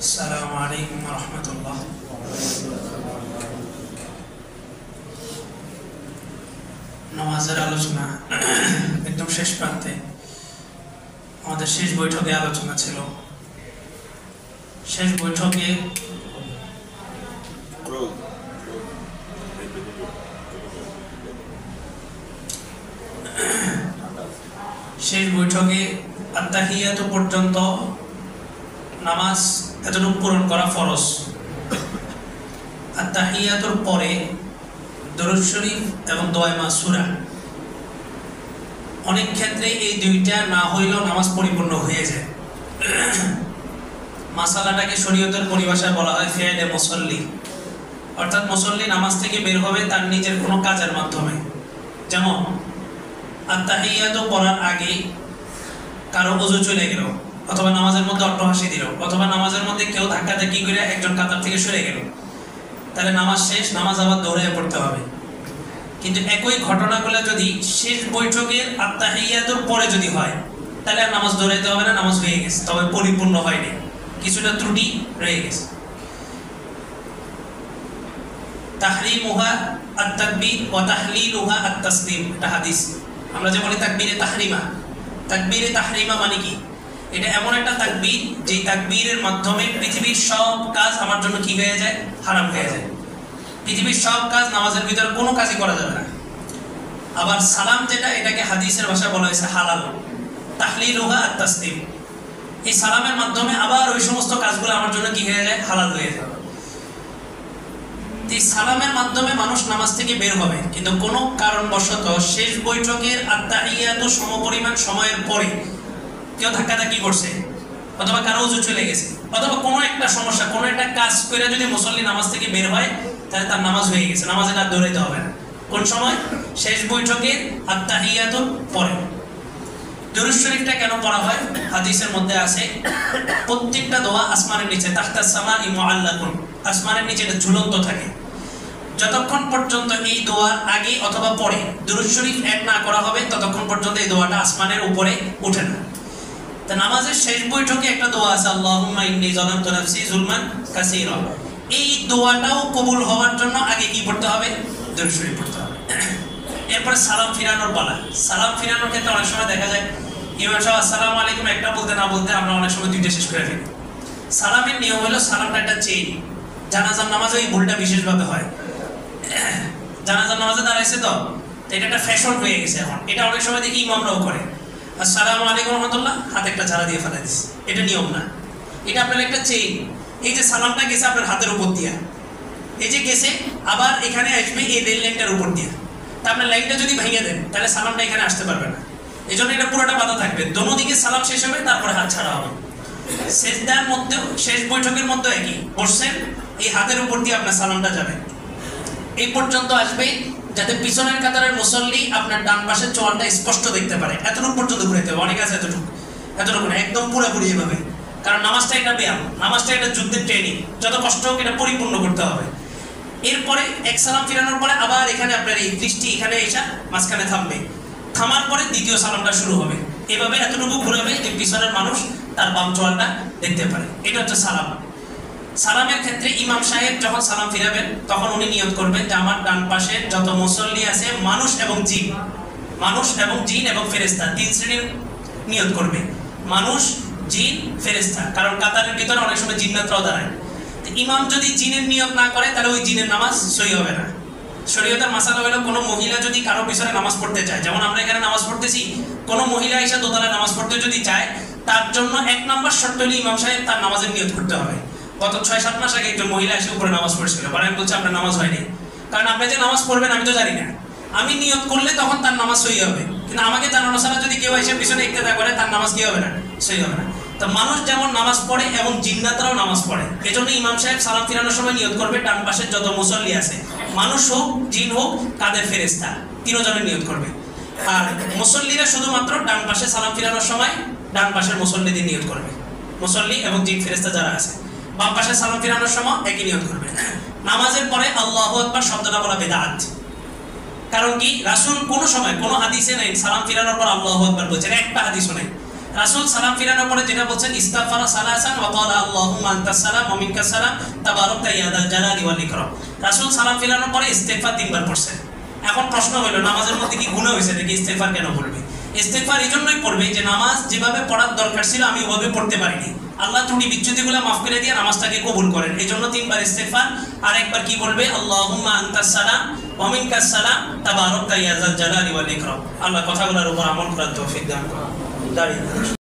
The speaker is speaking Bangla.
আসসালামু আলাইকুম ওয়া রাহমাতুল্লাহ। নামাজের আলোচনা একদম শেষ প্রান্তে। আমাদের শেষ বৈঠকে আলোচনা ছিল, শেষ বৈঠকে আত্তাহিয়াতু পর্যন্ত নামাজ এতটুকু পূরণ করা ফরজ। আত্তাহিয়াতুর পরে দরুদ শরীফ এবং দোয়া মাসুরা, অনেক ক্ষেত্রে এই দুইটা না হইলেও নামাজ পরিপূর্ণ হয়ে যায়। মাসালাটাকে শরীয়তের পরিভাষায় বলা হয় ফি'লে মুসাল্লি, অর্থাৎ মুসল্লি নামাজ থেকে বের হবে তার নিজের কোনো কাজের মাধ্যমে। যেমন আত্তাহিয়াতু পড়ার আগে কারো ওযু চলে গেল, অথবা নামাজের মধ্যে অট্টহাসি দিল, অথবা নামাজের মধ্যে কেউ ধাক্কাধাক্কি করে একজন কাতার থেকে সরে গেল, তাহলে নামাজ শেষ, নামাজ আবার দৌড়ে পড়তে হবে। কিন্তু একই ঘটনাগুলো যদি শেষ বৈঠকের আত্তাহিয়াতুর পরে যদি হয়, তাহলে আর নামাজ দৌড়াইতে হবে না, নামাজ হয়ে গেছে, তবে পরিপূর্ণ হয়নি, কিছুটা ত্রুটি রয়ে গেছে। তাহরিমুহা আত-তাকবীর ওয়া তাহলিলুহা আত-তাসলিম, এটা হাদিস। আমরা যে বলি তাকবীরে তাহরিমা, তাকবীরে তাহরিমা মানে কি? এটা এমন একটা তাকবীর যে তাকবীরের মাধ্যমে পৃথিবীর সব কাজ আমার জন্য কি হয়ে যায়? হারাম হয়ে যায়। পৃথিবীর সব কাজ, নামাজের ভিতরে কোনো কাজই করা যাবে না। আবার সালাম যেটা, এটাকে হাদিসের ভাষায় বলা হয়েছে হালাল, তাহলিলুহা আত-তাসলিম। এই সালামের মাধ্যমে আবার ওই সমস্ত কাজগুলো আমার জন্য কি হয়ে যায়? হালাল হয়ে যায়। এই সালামের মাধ্যমে মানুষ নামাজ থেকে বের হবে, কিন্তু কোনো কারণবশত শেষ বৈঠকের আত্তাহিয়াতু সমপরিমাণ সময়ের পরে কেউ ধাক্কাধাক্কি করছে, অথবা কারো ওযু চলে গেছে, অথবা কোনো একটা সমস্যা, কোনো একটা কাজ করে যদি মুসল্লি নামাজ থেকে বের হয়, তাহলে তার নামাজ হয়ে গেছে, নামাজে আর দৌড়াইতে হবে না। কোন সময়? শেষ বৈঠকের আত্তাহিয়াতুর পরে। দরুদ শরীফটা কেন পড়া হয়? হাদিসের মধ্যে আছে প্রত্যেকটা দোয়া আসমানের নিচে, তাহতাস সামাই মুআল্লাকুন, আসমানের নিচে এটা ঝুলন্ত থাকে। যতক্ষণ পর্যন্ত এই দোয়ার আগে অথবা পরে দরুদ শরীফ এক না করা হবে, ততক্ষণ পর্যন্ত এই দোয়াটা আসমানের উপরে ওঠে না। তা নামাজের শেষ বৈঠকে একটা দোয়া আছে, আল্লাহুম্মা ইন্নী যালামতু নাফসি যুলমান কাসীরা। এই দোয়াটাও কবুল হওয়ার জন্য আগে কি পড়তে হবে? দরুদ শরীফ পড়তে হবে। এরপরে সালাম ফিরানোর পালা। সালাম ফিরানোর ক্ষেত্রে অনেক সময় দেখা যায় ইমাম সাহেব আসসালামু আলাইকুম একটা বলতে না বলতে আমরা অনেক সময় দুইটা শেষ করে ফেলি। সালামের নিয়ম হলো, সালামটা একটা চেইন। জানাজার নামাজে এই ভুলটা বিশেষভাবে হয়। জানাজার নামাজে দাঁড়াইছে তো এটা একটা ফ্যাশন হয়ে গেছে এখন। এটা অনেক সময় দেখি ইমামরাও করে, আসসালামু আলাইকুম রাহমাতুল্লাহ, হাতে একটা ঝাড়া দিয়ে ফেলা দিচ্ছে। এটা নিয়ম না, এটা আপনার একটা চেইন। এই যে সালামটা গেছে আপনার হাতের উপর দিয়া, এই যে গেছে, আবার এখানে আসবে এই রেল লাইনটার উপর দিয়া। তা আপনার লাইনটা যদি ভেঙে দেন, তাহলে সালামটা এখানে আসতে পারবে না। এই জন্য এটা পুরোটা বাধা থাকবে, দোনো দিকে সালাম শেষ হবে, তারপরে হাত ছাড়া হবে। সেজদার মধ্যেও, শেষ বৈঠকের মধ্যে একই, বসছেন, এই হাতের উপর দিয়ে আপনার সালামটা যাবে, এই পর্যন্ত আসবে, যাতে পিছনের কাতারের মুসল্লি আপনার ডান পাশের চোয়ালটা স্পষ্ট দেখতে পারে। এতটুকু পর্যন্ত ঘুরাইতে হবে, অনেক আছে এতটুকু না, একদম পুরোপুরি এভাবে। কারণ নামাজটা একটা ব্যায়াম, নামাজটা একটা যুদ্ধের ট্রেনিং, যত কষ্ট হোক এটা পরিপূর্ণ করতে হবে। এরপরে এক সালাম ফিরানোর পরে আবার এখানে আপনার এই দৃষ্টি এখানে এসে মাঝখানে থামবে, থামার পরে দ্বিতীয় সালামটা শুরু হবে। এভাবে এতটুকু ঘুরাবে যে পিছনের মানুষ তার বাম চোয়ালটা দেখতে পারে। এটা হচ্ছে সালাম। সালামের ক্ষেত্রে ইমাম সাহেব যখন সালাম ফিরাবেন, তখন উনি নিয়ত করবেন যে আমার ডান পাশের যত মুসল্লি আছে, মানুষ এবং জিন, মানুষ এবং জিন এবং ফেরেশতা, তিন শ্রেণীর নিয়ত করবে, মানুষ, জিন, ফেরেশতা। কারণ কাতারের ভিতরে অনেক সময় জিন্নাতরাও দাঁড়ায়। ইমাম যদি জিনের নিয়ত না করে, তাহলে ওই জিনের নামাজ সহি হবে না। শরীয়তের মাসালা হলো, কোনো মহিলা যদি কারো পিছনে নামাজ পড়তে চায়, যেমন আমরা এখানে নামাজ পড়তেছি, কোনো মহিলা এসে দোতলায় নামাজ পড়তে যদি চায়, তার জন্য এক নম্বর শর্ত হলো ইমাম সাহেব তার নামাজের নিয়ত করতে হবে। গত 6-7 মাস আগে একজন মহিলা এসে উপরে নামাজ পড়ছিল, আমি বলছি আপনার নামাজ হয়নি। কারণ আপনি যে নামাজ পড়বেন আমি তো জানি না, আমি নিয়ত করলে তখন তার নামাজ সহি হবে, কিন্তু আমাকে জানানো ছাড়া যদি কেউ এসে পিছনে ইক্তেদা করে, তার নামাজ কি হবে না? সহি হবে না। তো মানুষ যেমন নামাজ পড়ে এবং জিন্নাতরাও নামাজ পড়ে, এজন্য ইমাম সাহেব সালাম ফিরানোর সময় নিয়ত করবে ডান পাশের যত মুসল্লি আছে, মানুষ হোক, জিন হোক, কাদের ফেরেশতা, তিনজনের নিয়ত করবে। আর মুসল্লিরা শুধুমাত্র ডান পাশে সালাম ফিরানোর সময় ডান পাশের মুসল্লিদের নিয়ত করবে, মুসল্লি এবং জিন ফেরেশতা যারা আছে। বাম পাশে সালাম ফিরানোর সময় একই নিয়ত করবে। নামাজের পরে আল্লাহু আকবার শব্দটা বলা বিদআত। কারণ কি? রাসূল কোনো সময় কোনো হাদিসে নেই সালাম ফিরানোর পর আল্লাহু আকবার বলছেন, একটা হাদিসও নেই। রাসূল সালাম ফিরানোর পরে যেটা বলছেন ইস্তাগফারা সালাসান ওয়া ক্বালা আল্লাহুম্মা আনতাস সালাম ওয়া মিনকাস সালাম তাবারাকতা ইয়া যাল জালালি ওয়াল ইকরাম। রাসূল সালাম ফিরানোর পরে ইস্তিগফার 3 বার পড়ছেন। এখন প্রশ্ন হলো নামাজের মধ্যে কি গুনাহ হয়েছে নাকি ইস্তিগফার কেন পড়বে? ইস্তিগফার এই জন্যই পড়বে যে নামাজ যেভাবে পড়ার দরকার ছিল আমি ওভাবে পড়তে পারিনি, আল্লাহ ত্রুটি বিচ্যুতিগুলো মাফ করে দিয়ে নামাজটাকে কবুল করেন। এই জন্য 3 বার ইস্তিগফার। আর একবার কি বলবে? আল্লাহুম্মা আনতাস সালাম ওয়া মিনকাস সালাম তাবারাকতা ইয়া যাল জালালি ওয়াল ইকরাম। আল্লাহ কথাগুলোর উপর আমল করার তৌফিক দান করুন। দাঁড়িয়ে